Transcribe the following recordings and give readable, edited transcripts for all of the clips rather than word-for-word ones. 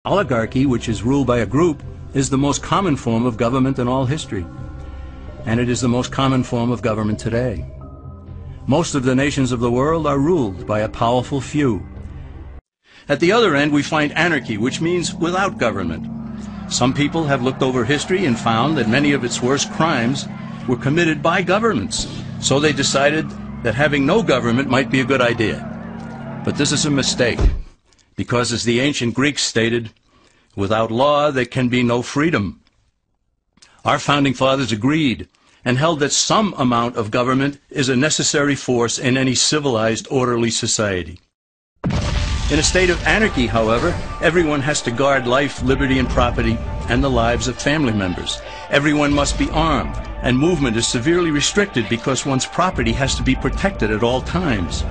Oligarchy, which is ruled by a group, is the most common form of government in all history. And it is the most common form of government today. Most of the nations of the world are ruled by a powerful few. At the other end, we find anarchy, which means without government. Some people have looked over history and found that many of its worst crimes were committed by governments. So they decided that having no government might be a good idea. But this is a mistake, because as the ancient Greeks stated, without law there can be no freedom. Our founding fathers agreed and held that some amount of government is a necessary force in any civilized, orderly society. In a state of anarchy, however, everyone has to guard life, liberty, and property, and the lives of family members. Everyone must be armed, and movement is severely restricted because one's property has to be protected at all times.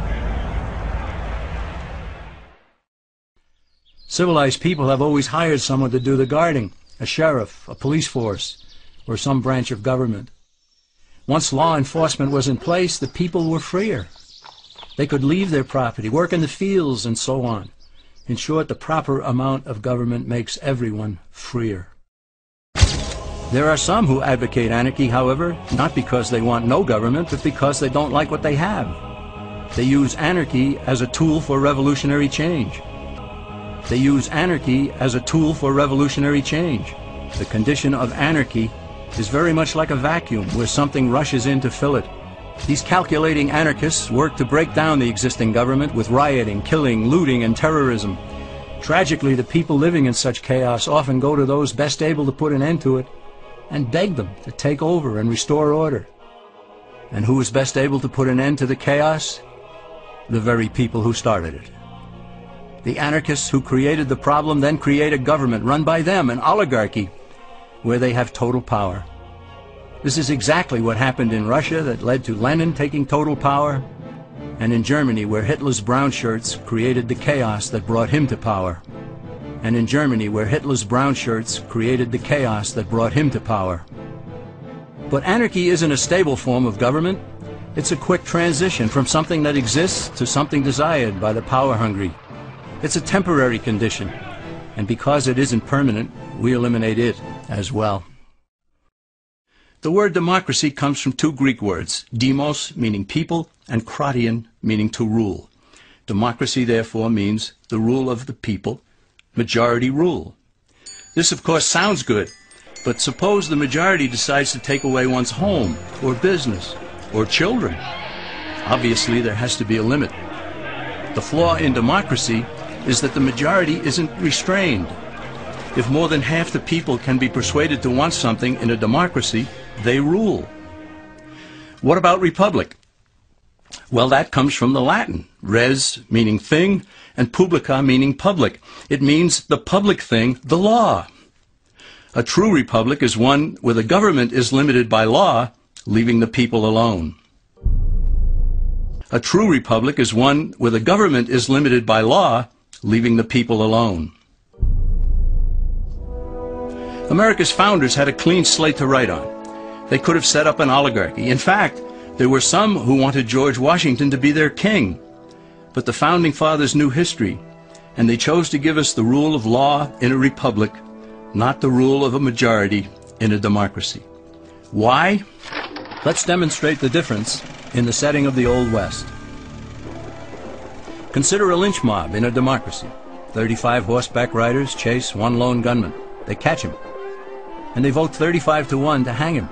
Civilized people have always hired someone to do the guarding, a sheriff, a police force, or some branch of government. Once law enforcement was in place, the people were freer. They could leave their property, work in the fields, and so on. In short, the proper amount of government makes everyone freer. There are some who advocate anarchy, however, not because they want no government, but because they don't like what they have. They use anarchy as a tool for revolutionary change. They use anarchy as a tool for revolutionary change. The condition of anarchy is very much like a vacuum where something rushes in to fill it. These calculating anarchists work to break down the existing government with rioting, killing, looting, and terrorism. Tragically, the people living in such chaos often go to those best able to put an end to it and beg them to take over and restore order. And who is best able to put an end to the chaos? The very people who started it. The anarchists who created the problem then create a government run by them, an oligarchy, where they have total power. This is exactly what happened in Russia that led to Lenin taking total power, and in Germany where Hitler's brown shirts created the chaos that brought him to power. And in Germany where Hitler's brown shirts created the chaos that brought him to power. But anarchy isn't a stable form of government. It's a quick transition from something that exists to something desired by the power-hungry. It's a temporary condition, and because it isn't permanent, we eliminate it as well. The word democracy comes from two Greek words, demos, meaning people, and kratein, meaning to rule. Democracy, therefore, means the rule of the people, majority rule. This, of course, sounds good, but suppose the majority decides to take away one's home, or business, or children. Obviously, there has to be a limit. The flaw in democracy is that the majority isn't restrained. If more than half the people can be persuaded to want something in a democracy, they rule. What about republic? Well, that comes from the Latin, res meaning thing, and publica meaning public. It means the public thing, the law. A true republic is one where the government is limited by law, leaving the people alone. A true republic is one where the government is limited by law, leaving the people alone. America's founders had a clean slate to write on. They could have set up an oligarchy. In fact, there were some who wanted George Washington to be their king. But the founding fathers knew history, and they chose to give us the rule of law in a republic, not the rule of a majority in a democracy. Why? Let's demonstrate the difference in the setting of the Old West. Consider a lynch mob in a democracy. 35 horseback riders chase one lone gunman. They catch him, and they vote 35 to 1 to hang him.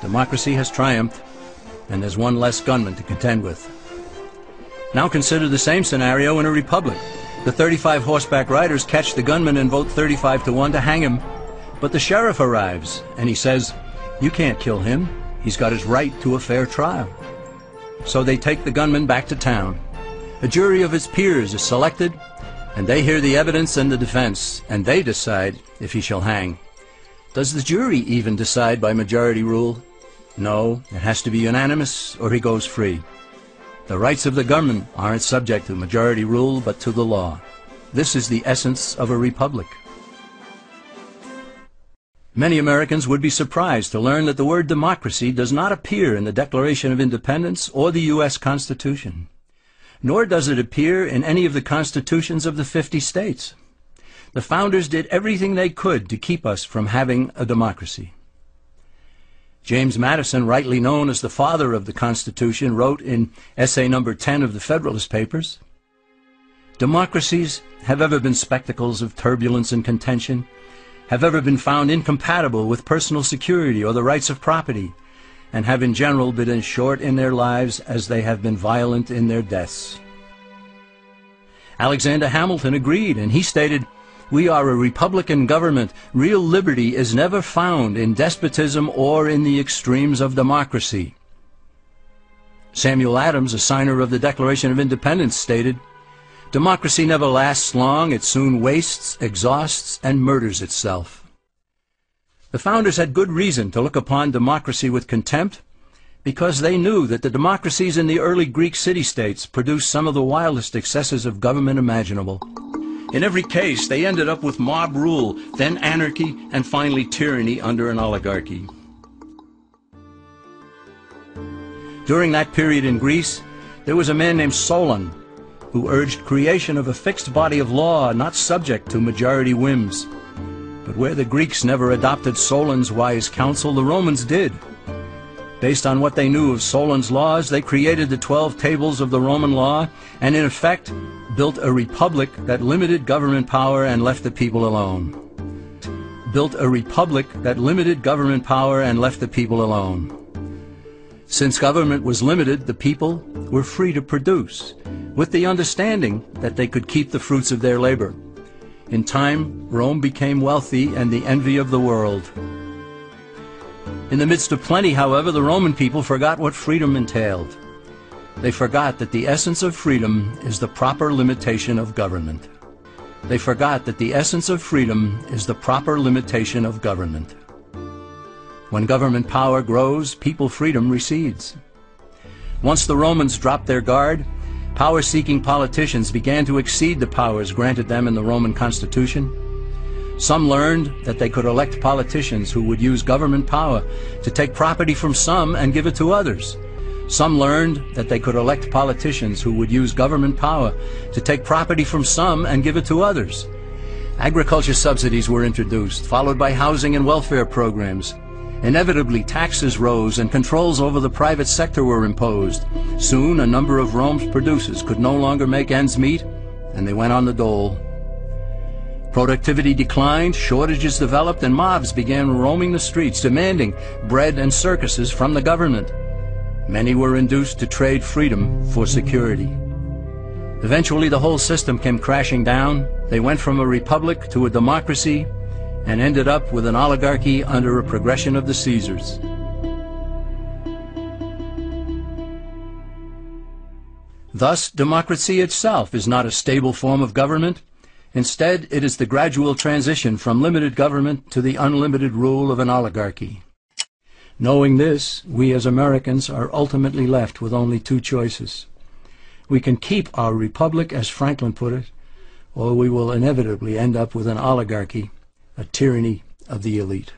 Democracy has triumphed, and there's one less gunman to contend with. Now consider the same scenario in a republic. The 35 horseback riders catch the gunman and vote 35 to 1 to hang him, but the sheriff arrives, and he says, "You can't kill him. He's got his right to a fair trial." So they take the gunman back to town. A jury of his peers is selected, and they hear the evidence and the defense, and they decide if he shall hang. Does the jury even decide by majority rule? No, it has to be unanimous, or he goes free. The rights of the gunman aren't subject to majority rule, but to the law. This is the essence of a republic. Many Americans would be surprised to learn that the word democracy does not appear in the Declaration of Independence or the U.S. Constitution. Nor does it appear in any of the constitutions of the 50 states. The founders did everything they could to keep us from having a democracy. James Madison, rightly known as the father of the Constitution, wrote in essay number 10 of the Federalist Papers, "Democracies have ever been spectacles of turbulence and contention, have ever been found incompatible with personal security or the rights of property, and have in general been as short in their lives as they have been violent in their deaths." Alexander Hamilton agreed, and he stated, "We are a republican government. Real liberty is never found in despotism or in the extremes of democracy." Samuel Adams, a signer of the Declaration of Independence, stated, "Democracy never lasts long. It soon wastes, exhausts, and murders itself." The founders had good reason to look upon democracy with contempt, because they knew that the democracies in the early Greek city-states produced some of the wildest excesses of government imaginable. In every case, they ended up with mob rule, then anarchy, and finally tyranny under an oligarchy. During that period in Greece, there was a man named Solon, who urged creation of a fixed body of law not subject to majority whims. But where the Greeks never adopted Solon's wise counsel, the Romans did. Based on what they knew of Solon's laws, they created the 12 tables of the Roman law, and in effect built a republic that limited government power and left the people alone. Built a republic that limited government power and left the people alone. Since government was limited, the people were free to produce, with the understanding that they could keep the fruits of their labor. In time, Rome became wealthy and the envy of the world. In the midst of plenty, however, the Roman people forgot what freedom entailed. They forgot that the essence of freedom is the proper limitation of government. They forgot that the essence of freedom is the proper limitation of government. When government power grows, people freedom recedes. Once the Romans dropped their guard, power-seeking politicians began to exceed the powers granted them in the Roman Constitution. Some learned that they could elect politicians who would use government power to take property from some and give it to others. Some learned that they could elect politicians who would use government power to take property from some and give it to others. Agriculture subsidies were introduced, followed by housing and welfare programs. Inevitably, taxes rose and controls over the private sector were imposed. Soon, a number of Rome's producers could no longer make ends meet, and they went on the dole. Productivity declined, shortages developed, and mobs began roaming the streets, demanding bread and circuses from the government. Many were induced to trade freedom for security. Eventually, the whole system came crashing down. They went from a republic to a democracy and ended up with an oligarchy under a progression of the Caesars. Thus, democracy itself is not a stable form of government. Instead, it is the gradual transition from limited government to the unlimited rule of an oligarchy. Knowing this, we as Americans are ultimately left with only two choices. We can keep our republic, as Franklin put it, or we will inevitably end up with an oligarchy, a tyranny of the elite.